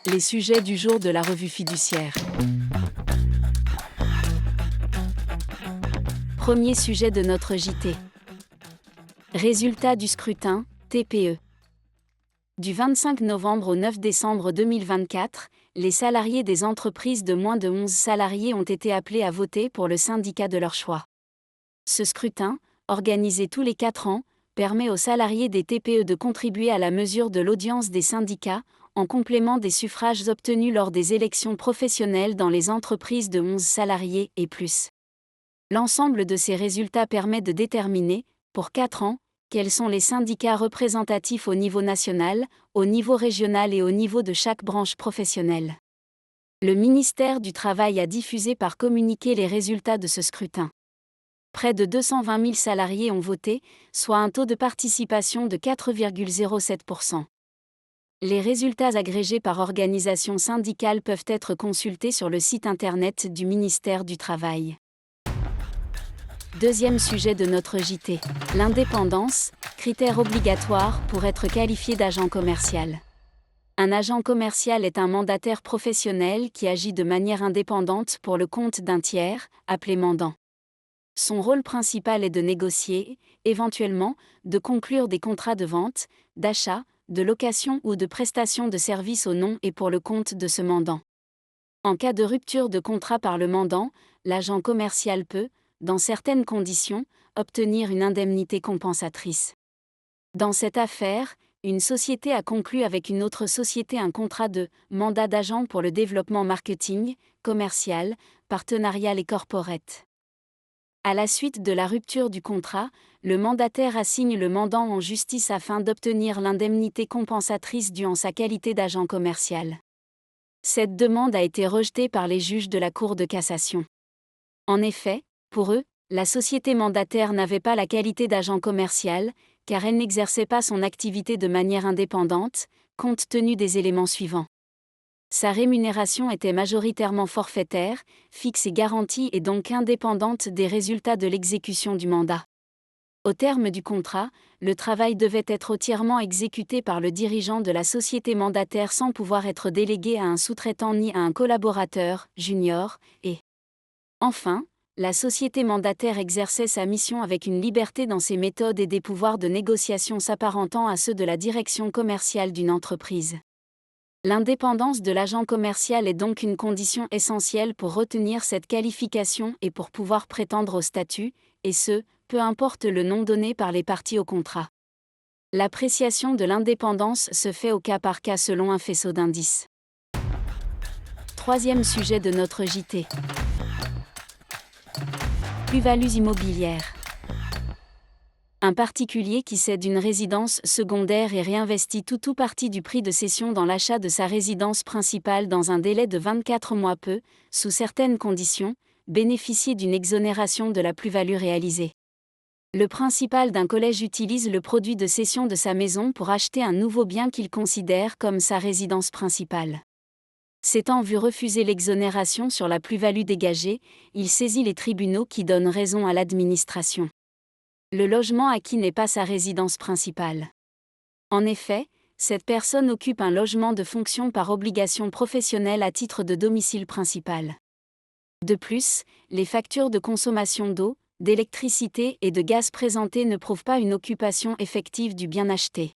Les sujets du jour de la revue fiduciaire. Premier sujet de notre JT. Résultat du scrutin, TPE. Du 25 novembre au 9 décembre 2024, les salariés des entreprises de moins de 11 salariés ont été appelés à voter pour le syndicat de leur choix. Ce scrutin, organisé tous les 4 ans, permet aux salariés des TPE de contribuer à la mesure de l'audience des syndicats, en complément des suffrages obtenus lors des élections professionnelles dans les entreprises de 11 salariés et plus. L'ensemble de ces résultats permet de déterminer, pour 4 ans, quels sont les syndicats représentatifs au niveau national, au niveau régional et au niveau de chaque branche professionnelle. Le ministère du Travail a diffusé par communiqué les résultats de ce scrutin. Près de 220 000 salariés ont voté, soit un taux de participation de 4,07%. Les résultats agrégés par organisation syndicale peuvent être consultés sur le site internet du ministère du Travail. Deuxième sujet de notre JT. L'indépendance, critère obligatoire pour être qualifié d'agent commercial. Un agent commercial est un mandataire professionnel qui agit de manière indépendante pour le compte d'un tiers, appelé mandant. Son rôle principal est de négocier, éventuellement, de conclure des contrats de vente, d'achat, de location ou de prestation de services au nom et pour le compte de ce mandant. En cas de rupture de contrat par le mandant, l'agent commercial peut, dans certaines conditions, obtenir une indemnité compensatrice. Dans cette affaire, une société a conclu avec une autre société un contrat de mandat d'agent pour le développement marketing, commercial, partenarial et corporate. À la suite de la rupture du contrat, le mandataire assigne le mandant en justice afin d'obtenir l'indemnité compensatrice due en sa qualité d'agent commercial. Cette demande a été rejetée par les juges de la Cour de cassation. En effet, pour eux, la société mandataire n'avait pas la qualité d'agent commercial, car elle n'exerçait pas son activité de manière indépendante, compte tenu des éléments suivants. Sa rémunération était majoritairement forfaitaire, fixe et garantie et donc indépendante des résultats de l'exécution du mandat. Au terme du contrat, le travail devait être entièrement exécuté par le dirigeant de la société mandataire sans pouvoir être délégué à un sous-traitant ni à un collaborateur, junior, et enfin, la société mandataire exerçait sa mission avec une liberté dans ses méthodes et des pouvoirs de négociation s'apparentant à ceux de la direction commerciale d'une entreprise. L'indépendance de l'agent commercial est donc une condition essentielle pour retenir cette qualification et pour pouvoir prétendre au statut, et ce, peu importe le nom donné par les parties au contrat. L'appréciation de l'indépendance se fait au cas par cas selon un faisceau d'indices. Troisième sujet de notre JT. Plus-values immobilières. Un particulier qui cède une résidence secondaire et réinvestit tout ou partie du prix de cession dans l'achat de sa résidence principale dans un délai de 24 mois peut, sous certaines conditions, bénéficier d'une exonération de la plus-value réalisée. Le principal d'un collège utilise le produit de cession de sa maison pour acheter un nouveau bien qu'il considère comme sa résidence principale. S'étant vu refuser l'exonération sur la plus-value dégagée, il saisit les tribunaux qui donnent raison à l'administration. Le logement acquis n'est pas sa résidence principale. En effet, cette personne occupe un logement de fonction par obligation professionnelle à titre de domicile principal. De plus, les factures de consommation d'eau, d'électricité et de gaz présentées ne prouvent pas une occupation effective du bien acheté.